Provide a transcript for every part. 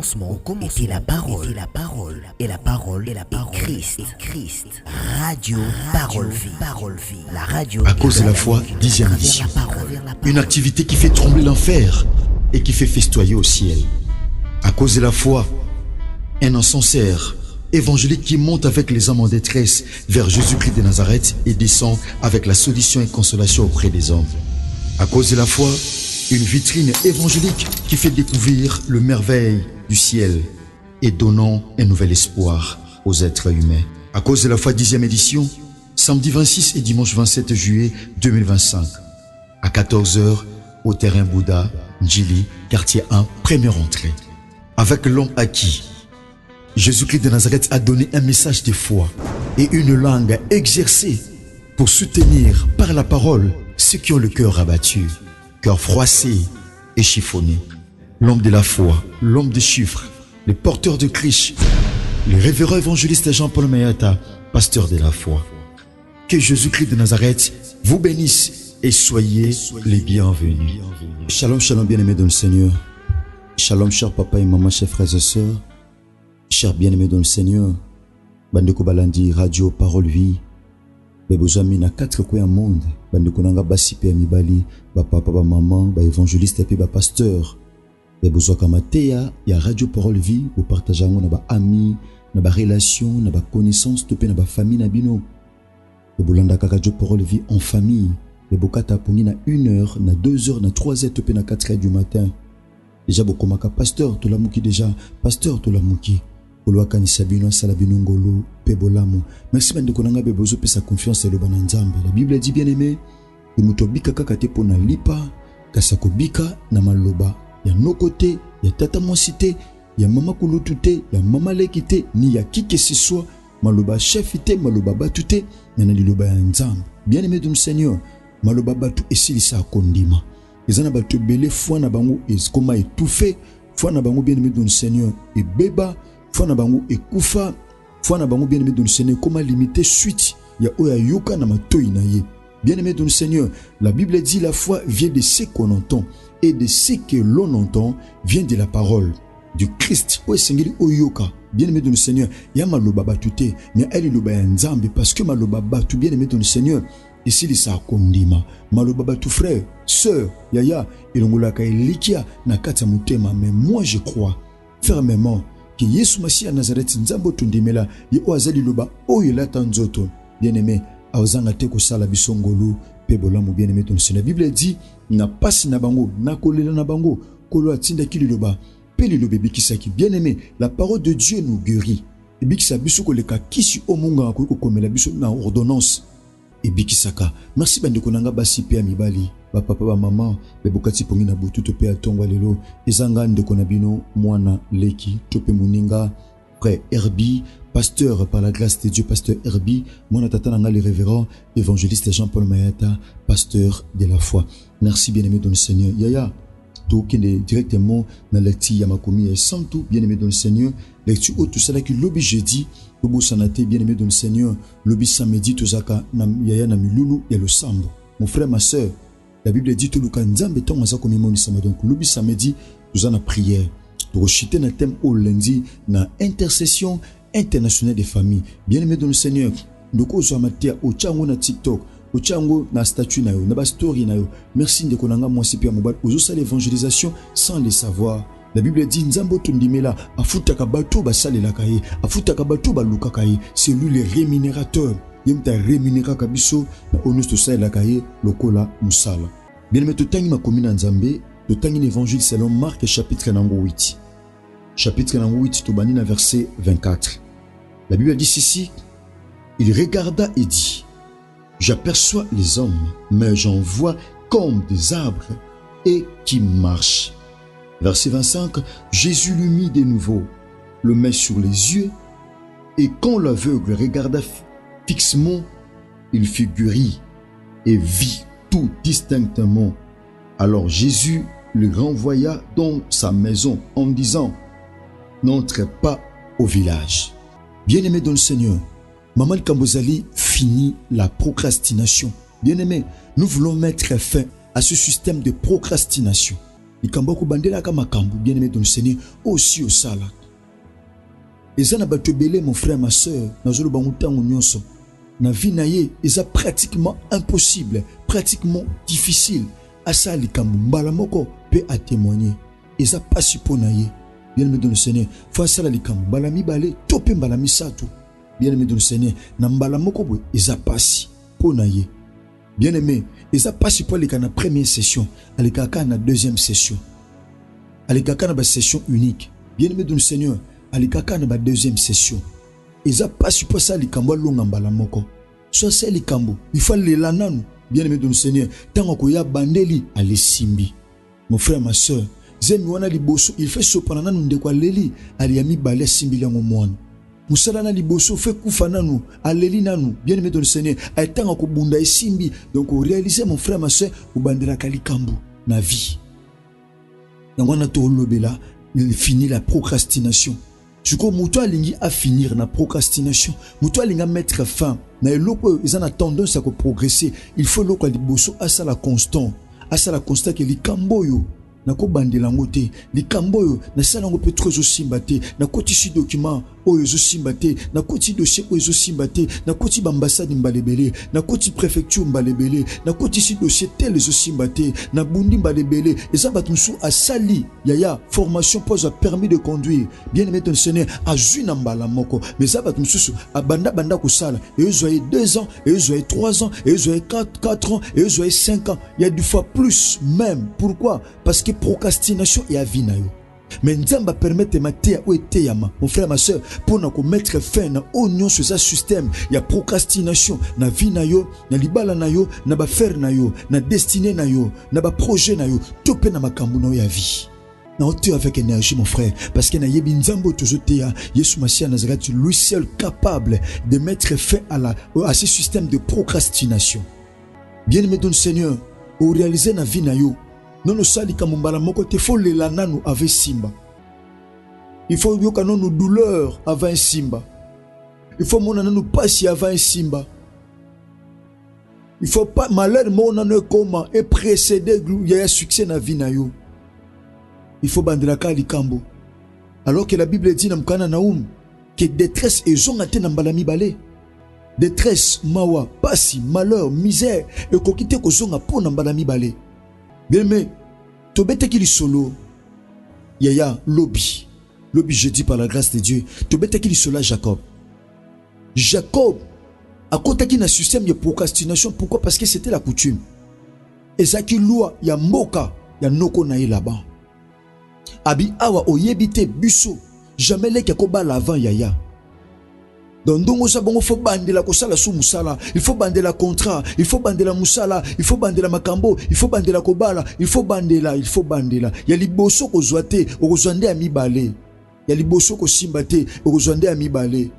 commencement était la parole, et la parole est Christ. Radio Parole Vie. La radio à cause de la foi, 10e édition. Une activité qui fait trembler l'enfer et qui fait festoyer au ciel. À cause de la foi, un encenseur évangélique qui monte avec les hommes en détresse vers Jésus-Christ de Nazareth et descend avec la solution et consolation auprès des hommes. À cause de la foi, une vitrine évangélique qui fait découvrir le merveille du ciel et donnant un nouvel espoir aux êtres humains. À cause de la foi, 10e édition, samedi 26 et dimanche 27 juillet 2025, à 14h, au terrain Bouddha, Njili, quartier 1, première entrée. Avec l'homme acquis, Jésus-Christ de Nazareth a donné un message de foi et une langue exercée pour soutenir par la parole ceux qui ont le cœur abattu, cœur froissé et chiffonné. L'homme de la foi, l'homme des chiffres, le porteur de Christ, le révérend évangéliste Jean-Paul Mayata, pasteur de la foi. Que Jésus-Christ de Nazareth vous bénisse et soyez les bienvenus. Shalom, shalom, bien-aimés dans le Seigneur. Shalom, chers papa et maman, chers frères et sœurs. Chers bien-aimés dans le Seigneur. Bandeko Balandi, Radio Parole Vie. Bebozami na 4 coins du monde. Bandeko nanga basi pe mibali, ba papa, ba maman, ba évangéliste pe ba pasteur. Bebozoka mateya ya Radio Parole Vie, vous partagez na ba amis, na ba relation, na ba connaissance, to pe na ba famille na bino. Bebolanda ka Radio Parole Vie en famille. Bebokata pongi na 1h, na 2h, na 3h, to pe na 4h du matin. Déjà bokomaka pasteur to lamuki déjà, pasteur to lamuki. Oluakanisa bino sala bino ngolo pe bolamu. Merci bandeko nanga bebozo pe sa confiance et le bananzambe. La Bible dit bien aimé, muto bika kaka te pona lipa, kasako bika na maloba. Ya no côté, ya tata monsité, ya mama kulutute, ya mama lekite, ni ya qui que ce soit, maloba chefité, maloba batute, na liloba ya nzambe. Bien aimé du Seigneur, maloba batu esilisa kondima. Ezana batu belé foi na bango koma étouffé, foi na bango bien aimé du Seigneur et beba, foi na bango ekufa, foi na bango bien aimé du Seigneur koma limiter suite ya oya yoka na matoi na ye. Bien aimé du Seigneur, la Bible dit la foi vient de ce qu'on entend et de ce que l'on entend vient de la parole du Christ. Oye sengeli oyoka. Bien aimé du Seigneur, ya maloba batute, mais elle loba ya nzambe parce que maloba batu bien aimé du Seigneur. Ici les sa kondima maloba batu frère sœur yaya ilongolaka elikia na kata mutema, mais moi je crois fermement que Yesu Masia Nazareth nzambo tundimela ye oazali loba oyo lata nzoto. Bien aimé awzanga te kosala bisongolo pe bolamu. Bien aimé ton Seigneur, la Bible dit na pasi na bango na kolela na bango kolo atinda ki loba pe lobe bikisaki. Bien aimé, la parole de Dieu nous guérit et bikisa biso koleka kisi omunga ko komela biso na ordonnance et bikisaka. Merci bandeko nanga basi pe mibali ba papa ba maman bebokati pongi na butu to pe atongwa lelo ezanga ndeko na bino mwana leki to pe muninga frère Herbie, pasteur par la grâce de Dieu, pasteur Herbie, mwana tata nanga le révérend évangéliste Jean-Paul Mayata, pasteur de la foi. Merci bien aimé dans le Seigneur. Yaya to kende directement na lecture ya makomi et sans tout bien aimé dans le Seigneur. Lecture au tout ça qui lobby jeudi Tobo sanate bien aimé dans le Seigneur. Lobby samedi tozaka na yaya na milulu ya le sambo. Mon frère, ma sœur, la Bible dit tout le cas nzambe tonga za komi moni sama. Donc lobby samedi tozana prière. Pour chiter na thème au lundi na intercession internationale des familles. Bien aimé dans le Seigneur. Ndoko zo amatia o chango na TikTok. Ochango na statut na yo, na ba story na yo. Merci ndeko nanga mwasi pia mobile. Ozo sa l'évangélisation sans le savoir. La Bible dit nzambo tundimela afutaka bato basalela kaye, afutaka bato baluka kaye. C'est lui le rémunérateur. Yemta rémunéra kabiso na onus to sa la kaye lokola musala. Bien aimé totangi makomi na nzambe, totangi l'évangile selon Marc chapitre 8. Chapitre 8 to bani na verset 24. La Bible dit ceci, il regarda et dit: j'aperçois les hommes, mais j'en vois comme des arbres et qui marchent. Verset 25, Jésus lui mit de nouveau le main sur les yeux, et quand l'aveugle regarda fixement, il fut guéri et vit tout distinctement. Alors Jésus le renvoya dans sa maison en disant: n'entrez pas au village. Bien-aimé dans le Seigneur, Maman Kambozali finit la procrastination. Bien-aimé, nous voulons mettre fin à ce système de procrastination. likambo ko bandela ka makambu bien aimé dans le Seigneur aussi au sala. Eza na bato belé mon frère ma sœur na zolo bangutango nyonso na vie na ye eza pratiquement impossible, pratiquement difficile asa likambo mbala moko peut à témoigner. Eza pas supona ye bien aimé dans le Seigneur face à la likambo mbala mibale topé mbala misatu bien aimé dans le Seigneur na mbala moko boy eza pasi pona ye. Bien aimé, et ça passe pour les cas na première session, les cas na deuxième session, les cas na session unique. Bien aimé dans le Seigneur, les cas na deuxième session. Et ça passe pour ça les cambo longambala moko. Soit c'est les cambo, il faut les lananu. Bien aimé dans le Seigneur, tant qu'on y a bandeli à les simbi. Mon frère, ma soeur, zemi wana liboso, il fait sopanana nous de quoi leli, aliami balé simbi yango mwana. Musalana liboso fait koufananu, aleli nanu, bien aimé dans le Seigneur, a été en kobunda et simbi. Donc, on réalise, mon frère, ma soeur, au bandela kalikambu, na vie. Donc, on a tout lobela, il finit la procrastination. Je crois que Moutoua Lingi a finir la procrastination. Moutoua Lingi a mettre fin. Mais l'autre, ils ont tendance à progresser. Il faut l'autre liboso, à ça la constant. À ça la constant que les kamboyo. Na ko bandela ngote likambo na sala ngo peut trop simbate na koti si document oyo zo simbate na koti dossier oyo zo simbate na koti ambassade mbalebele na koti préfecture mbalebele na koti si dossier tel zo simbate na bundi mbalebele eza batunsu asali yaya formation pose a permis de conduire bien aimé ton Seigneur a juna mbala moko mais ça batunsu banda ko sala et eux ont 2 ans et eux ont 3 ans et eux ont 4 ans et eux ont 5 ans il y a 2 fois plus même. Pourquoi? Parce que procrastination et avinayo. Mais Nzamba permettre matéa ou eteyama, mon frère, ma soeur, pour nous mettre fin na oignon sur ce système. Il y a procrastination, na vinayo, na libala nayo, na ba faire nayo, na destinée nayo, na ba projet nayo, topé na makambu na ya vie. Na hauteur avec énergie, mon frère, parce que na yebi Nzambo tozotea, Yesu Masia Nazareth, lui seul capable de mettre fin à ce système de procrastination. Bien aimé ton Seigneur, au réaliser na vinayo. Non, nous sali kamumbala moko te faut les lananu avec simba. Il faut yoka non nous douleur avant simba. Il faut mon nous passer avant simba. Il faut pas malheur mon anu comment et précéder il y a succès na vie na yo. Il faut bandela kali kambo. Alors que la Bible dit dans Mkana Naoum que détresse et zongate na mbalami balé. Détresse mawa pasi malheur misère et kokite ko zonga po na mbalami balé. Bien mais, tobete qui solo, yaya lobby, je dis par la grâce de Dieu, tobete qui solo Jacob. Jacob, à côté qui n'a système de procrastination, pourquoi? Parce que c'était la coutume. Et ça qui loi, ya moka, ya noko nae là-bas. Abi awa oyebite buso, jamais les kakoba l'avant yaya. Donc, il faut bander la kosala sous musala, il faut bander la contrat, il faut bander la musala, il faut bander la makambo, il faut bander la kobala, il faut bander la. Il y a les bosso ko zoate, au zande ami balé. Il y a les bosso ko simbate, au zande ami balé.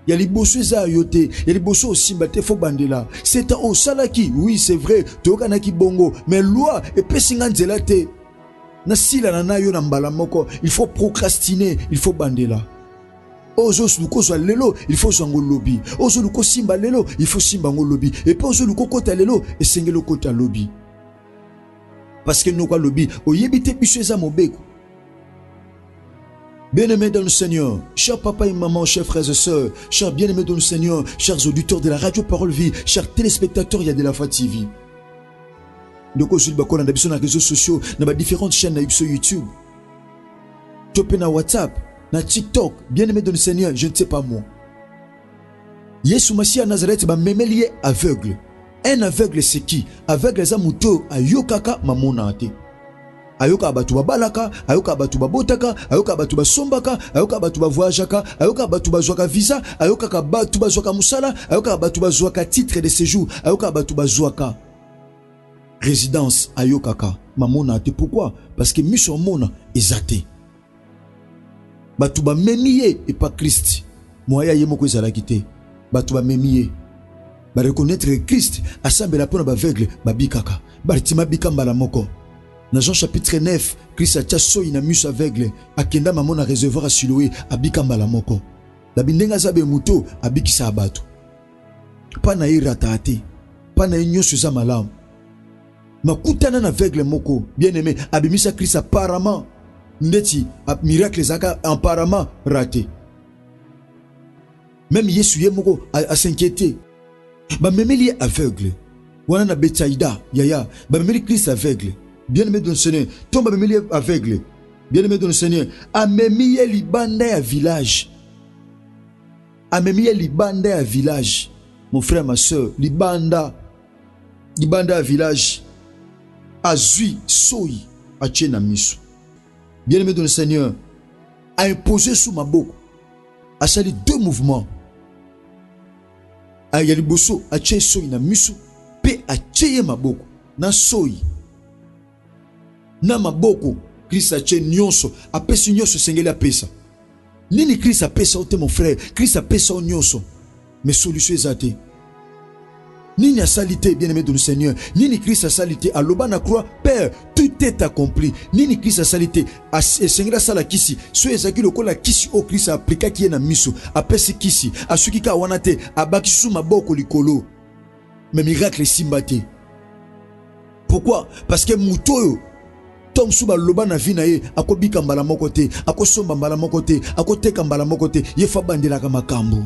Il y a les bosso za yote, il y a les bosso simbate, faut bander la. C'est un salaki, oui c'est vrai, tokana ki bongo, mais loi et pesingan zelate. Na sila na na yo na mbala moko, il faut procrastiner, il faut bander la. Ozo luko so lelo il faut zango lobby ozo luko simba lelo il faut simba ngo lobby et puis ozo luko kota lelo et sengelo kota lobby parce que nous quoi lobby oyebite biso eza mobeko. Bien-aimés dans le Seigneur, chers papa et maman, chers frères et sœurs, chers bien-aimés dans le Seigneur, chers auditeurs de la radio Parole Vie, chers téléspectateurs, il y a de la Foi TV. Donc aujourd'hui on a des réseaux sociaux, dans différentes chaînes na YouTube, topé na WhatsApp, na TikTok, bien-aimé dans le Seigneur, je ne sais pas moi. Yesu Masia Nazareth ba memelier aveugle. Un aveugle c'est qui? Aveugle za muto ayokaka mamona ate. Ayoka batu balaka, ayoka batu botaka, ayoka batu sombaka, ayoka batu voyageaka, ayoka batu zwaka visa, ayoka batu zwaka musala, ayoka batu zwaka titre de séjour, ayoka batu zwaka résidence ayokaka mamona ate. Pourquoi? Parce que mission mona ezate. Batu ba memiye et pas Christ. Moya yemoko ezalaki te. Batu ba memiye. Ba reconnaître Christ assemble la pona ba aveugle ba bikaka. Ba tima bikamba la moko. Dans Jean chapitre 9, Christ a tchasso ina mus aveugle akenda mamona réservoir à Siloé a bikamba la moko. La bindenga zabe muto abikisa abatu. Pa na irata ate. Pa na nyoso za malamu. makutana na aveugle moko bien aimé abimisa Christ apparemment ndeti miracle zaka apparemment raté. Même Yesu ye moko a s'inquiéter. Ba memeli aveugle. Wana na Betsaïda yaya ba memeli Christ aveugle. Bien aimé dans le Seigneur, tombe ba memeli aveugle. Bien aimé dans le Seigneur, amemi libanda ya village. Amemi libanda ya village. Mon frère, ma soeur, libanda ya village. Azui soyi a tchena misu. Bien aimé dans le Seigneur, a imposé sous ma bouche. A sali deux mouvements. A yali bosso a tché soyi na misu. Pe a tché ma bouche. Na soyi. Na ma bouche. Christ a tché nyonso. A pesi nyonso sengeli a pesa. Nini Christ a pesa ote mon frère. Christ a pesa o nyonso. Mais solution ezate. Nini a salité, bien-aimé de le Seigneur. Nini Christ a salité. À l'oba na croix, Père, tout est accompli. Nini Christ a salité. A Seigneur sala kisi. So ezaki loko la kisi o Christ a appliqué qui est na miso. A pesi kisi. A suki ka wanate. A baki sou maboko likolo. Mais miracle simbate. Pourquoi? Parce que moutoyo. Tom suba loba na vie na ye. Ako bika mbala moko te. Ako somba mbala moko te. Ako teka mbala moko te. Ye fa bandela ka makambo.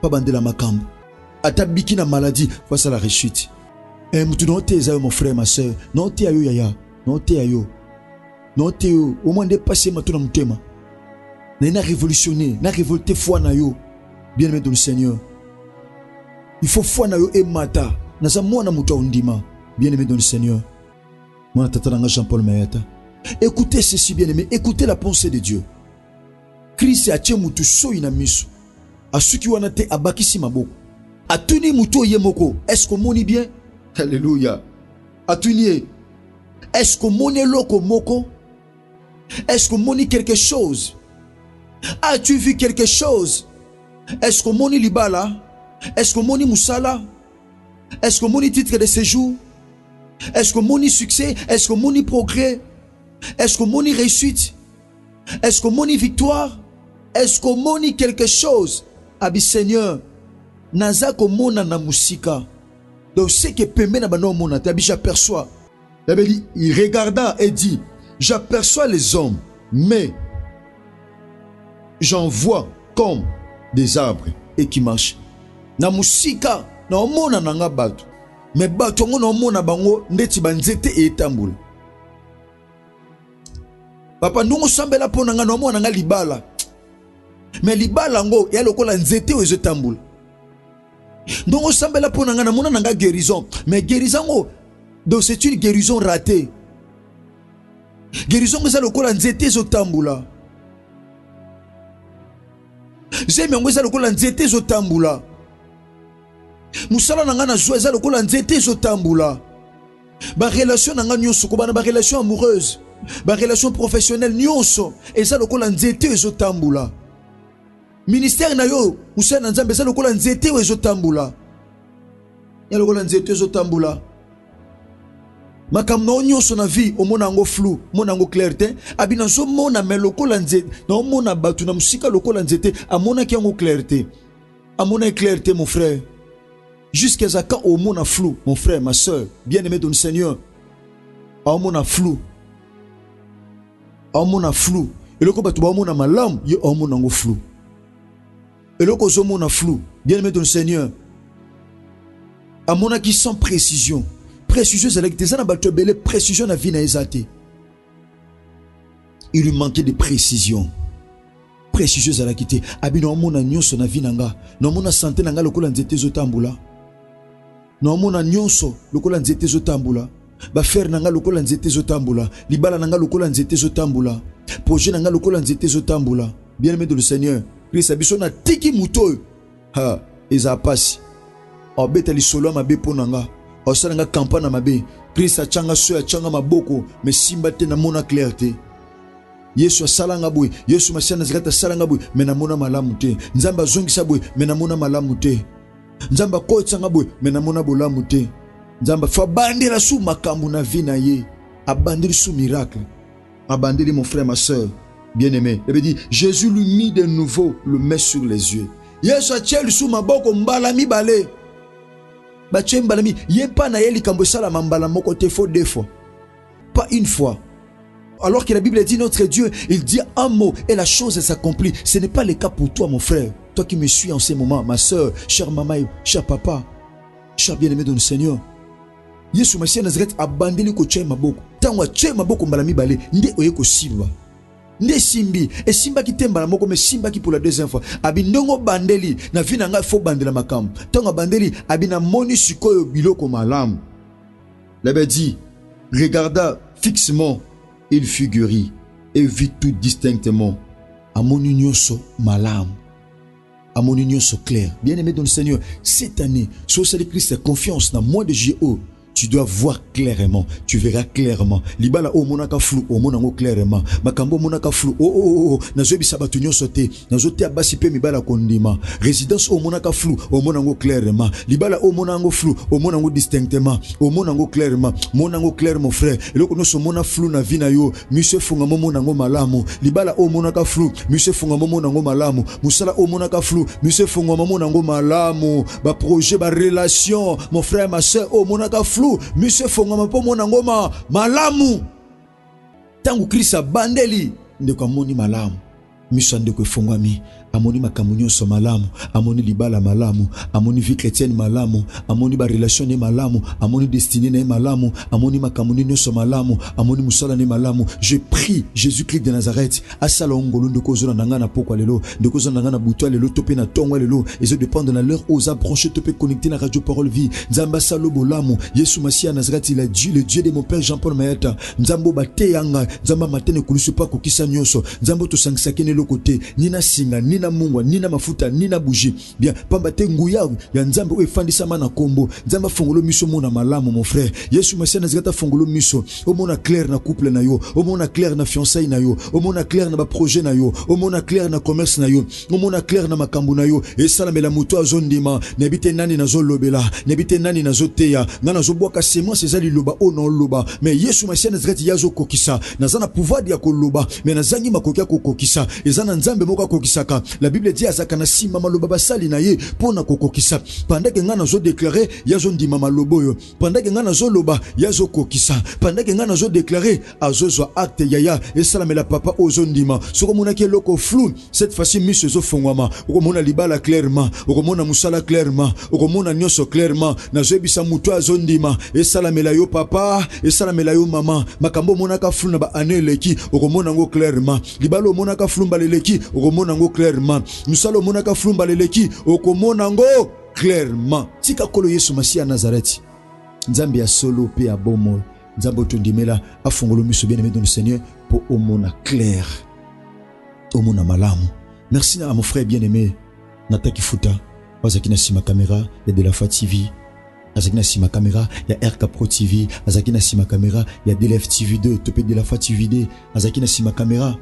Pas bandela makambo. Atabiki na maladie face à la rechute. Mutu non te ezayo mon frère ma soeur. Non te ayo yaya. Non te ayo. Non te yo. Au moins dépasser ma tout na mutema. Na révolutionner. Na révolter foi na yo. Bien aimé dans le Seigneur. Il faut foi na yo et mata. Na za mwana mutu ondima. Bien aimé dans le Seigneur. Mwana tatalanga Jean-Paul Mayata. Écoutez ceci bien aimé. Écoutez la pensée de Dieu. Christ a tché mutu so ina misu. A suki wana te abakisi maboko. Atuni muto yemoko. Est-ce qu'on moni bien? Alléluia. Atuni. Est-ce qu'on moni loko moko? Est-ce qu'on moni quelque chose? As-tu vu quelque chose? Est-ce qu'on moni libala? Est-ce qu'on moni musala? Est-ce qu'on moni titre de séjour? Est-ce qu'on moni succès? Est-ce qu'on moni progrès? Est-ce qu'on moni réussite? Est-ce qu'on moni victoire? Est-ce qu'on moni quelque chose? Abi Seigneur. Naza komona na musika. Donc ce que pembe na bano mona tabi j'aperçois. Il regarda et dit, j'aperçois les hommes, mais j'en vois comme des arbres et qui marchent. Na musika na mona nanga batu. Mais batu ngo na mona bango ndeti banzete e etambula. Papa ndongo sambela pona nga na mona nga libala. Mais libala ngo ya lokola nzete o ezotambula. Donc on semble là pour nanga guérison, mais guérison donc c'est une guérison ratée. Guérison que ça le cola nzete zotambula. J'aime ngo ça le cola nzete zotambula. Musala nanga na joie ça le cola nzete zotambula. Ba relation nanga nyonso ko bana ba relation amoureuse, ba relation professionnelle nyonso et ça le cola nzete zotambula. Ministère na yo Moussa Nzambe ça lokola nzete we zotambula. Ya lokola nzete zotambula. Makam no nyonso na vie o mona ngo flou, mona ngo clarté, abina zo mona me lokola nzete, no mona batu na musika lokola nzete, amona ki ngo clarté. Amona clarté mon frère. Jusqu'à ce quand au mona flou, mon frère, ma soeur, bien-aimé de le Seigneur. Au mona flou. Au mona flou. Et le ko batu ba mona malam, yo au mona ngo flou. Et le kozomo na flou, bien-aimé de le Seigneur. À mon qui sans précision. Précision, c'est avec des anabatoubele, précision na vie na ezate. Il lui manquait de précision. Précision, c'est la quitté. Abino mon nyonso na vie nanga. Non mon santé nanga lokola nzete zotambula. Non mon nyonso lokola nzete zotambula. Ba faire nanga lokola nzete zotambula. Libala nanga lokola nzete zotambula. Projet nanga lokola nzete zotambula. Bien-aimé de le Seigneur. Christ abiso na tiki muto ha eza pasi obeta li solo mabe ponanga osalanga campagne mabe Christ achanga so achanga maboko mais simba te na mona clarté Yesu asalanga boy Yesu masiana zikata salanga boy mais na mona malamu te Nzamba zongisa boy mais na mona malamu te Nzamba kotsanga boy mais na mona bolamu te Nzamba fa bandela sou makambu na vie na ye abandeli sou miracle abandeli mon frère ma soeur. Bien-aimé, il dit Jésus lui mit de nouveau le met sur les yeux. Yesu acheli sous ma boko mbala mi balé. Batue mbalami, yé pas na yeli kambo sala mambala moko te faux deux fois. Pas une fois. Alors que la Bible dit notre Dieu, il dit un mot et la chose s'accomplit. Ce n'est pas le cas pour toi, mon frère. Toi qui me suis en ce moment, ma soeur, chère maman, cher papa, cher bien-aimé de notre Seigneur. Yesu Masiya Nazareth abandeli ko tchema maboko. Tango tchema maboko mbalami bale, nde oye ko simba. Nde simbi, et simba ki temba la moko me simba ki pour la deuxième fois. Abi ndongo bandeli, na vina nga fo bandela makam. Tango bandeli, abi na moni sikoyo biloko malamu. La Bible dit, regarda fixement, il figurit et vit tout distinctement. Amoni nyonso malamu. Amoni nyonso clair. Bien-aimé dans le Seigneur, cette année, sur le Christ, confiance dans moi de Jéhovah. Tu dois voir clairement, tu verras clairement. Libala o monaka flou, o monango clairement. Makambo monaka flou, nazobi sabatunyo sote, nazote abasi pe mibala kondima. Résidence o monaka flou, o monango clairement. Libala o monango flou, o monango distinctement, o monango clairement. Monango clair mon frère. Eloko no so mona flou na vina yo, monsieur funga monango malamu. Libala o monaka flou, monsieur funga monango malamu. Musala o monaka flou, monsieur funga monango malamu. Ba projet, ba relation, mon frère, ma soeur, o monaka flou. Monsieur Fongama po mona ngoma malamu. Tangu Krista bandeli ndeko amoni malamu. Monsieur ndeko Fongami amoni makamunyo so malamu, amoni libala malamu, amoni vie chrétienne malamu, amoni ba relation ne malamu, amoni destinée ne malamu, amoni makamunyo so malamu, amoni musala ne malamu. Je prie Jésus-Christ de Nazareth asala ngolo ndeko zo na ngana pokwa lelo, ndeko zo na ngana butwa lelo topé na tongwa lelo, et je dépend de l'heure aux branchés topé connecté na radio parole vie. Nzamba salo bolamu, Yesu Masiya Nazareth il a dit le Dieu de mon père Jean-Paul Mayata, nzambo bate yanga, nzamba matene kulusu pa kokisa nyoso, nzambo to sangsake ne lokote, nina singa nina mungwa nina mafuta nina bougie bien pamba te nguya ya nzambe o efandisa mana kombo nzamba fongolo miso mona malamu mon frère Yesu Masiya Nazareth fongolo miso o mona clair na couple na yo o mona clair na fiançailles na yo o mona clair na ba projet na yo o mona clair na commerce na yo o mona clair na makambu na yo e salamela muto azondima nebite nani nazolobela nebite nani nazoteya ngana nazobwaka semence ezali loba o non loba mais Yesu Masiya Nazareth yazo kokisa nazana pouvoir ya koloba mais nazangi makoki ya kokokisa ezana nzambe moko kokisaka la Bible dit azaka na sima maloba basali na ye pona kokokisa pendant que ngana zo déclarer yazo ndima malobo yo pendant que ngana zo loba yazo kokisa pendant que ngana zo déclarer azozo acte yaya et salamela papa ozo ndima soko mona ke loko flou cette fois-ci miso zo fongwama okomona libala clairement okomona musala clairement okomona nyoso clairement na zebisa muto azo ndima et salamela yo papa et salamela yo mama makambo mona ka flou na ba aneleki okomona ngo clairement libalo mona ka flou baleleki okomona ngo clairement musalo mona ka flou baleleki okomona ngo clairement tika kolo Yesu Masiya Nazareth nzambe ya solo pe ya bomo nzambe tondimela afongolo miso bien-aimé dans le Seigneur pour omona clair omona malamu. Merci à mon frère bien-aimé Nataki Futa azaki na sima caméra ya de la Fa TV azaki na sima caméra ya RK Pro TV azaki na sima caméra ya DLF TV 2 topé de la Fa TV 2 azaki na sima caméra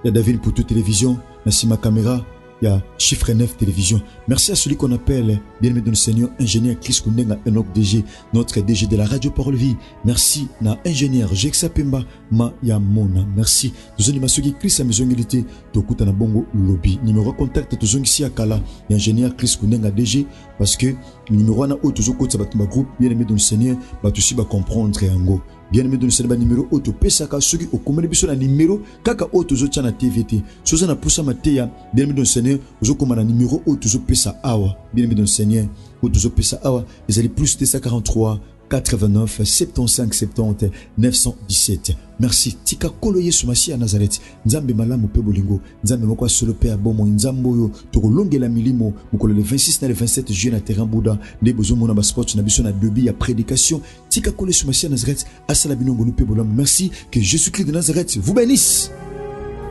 ya David pour toute télévision na sima caméra il y a Chiffre 9 télévision. Merci à celui qu'on appelle, bien-aimé de le Seigneur, ingénieur Chris Kundenga Enoch DG, notre DG de la radio Parole Vie. Merci na ingénieur Jexa Pemba Ma Yamona. Merci. Nous avons dit Chris à maison milité, Tokuta na bongo lobby. Numéro contact tous ici à Kala, ingénieur Chris Kundenga DG, parce que numéro na auto zoko tsabatuma groupe, bien-aimé de le Seigneur, va aussi comprendre triangle. Bien-aimé de le numéro auto pesaka soki okomeli biso na numéro kaka auto zo tchana TVT soza na pusa mateya bien-aimé de le Seigneur zo komana numéro auto zo pesa awa bien-aimé de le Seigneur auto zo pesa awa ezali plus 243 89 75 70 917. Merci. Tika kolo Yesu Masiya Nazareth. Nzambe malamu pe bolingo. Nzambe moko solo pe abomo nzambo yo. Toko longela milimo mokolo le 26 na le 27 juillet na terrain Bouddha. Ne bezo mona ba sport na biso na debi ya prédication. Tika kolo Yesu Masiya Nazareth. Asala binongo pe bolam. Merci que Jésus-Christ de Nazareth vous bénisse.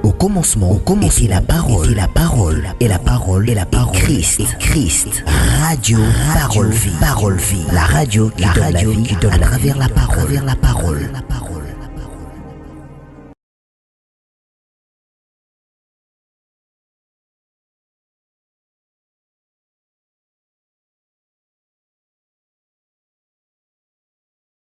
Au commencement était la parole, et la parole, et la parole, et la parole, Christ, radio, parole vie, la radio qui donne la vie à travers la parole,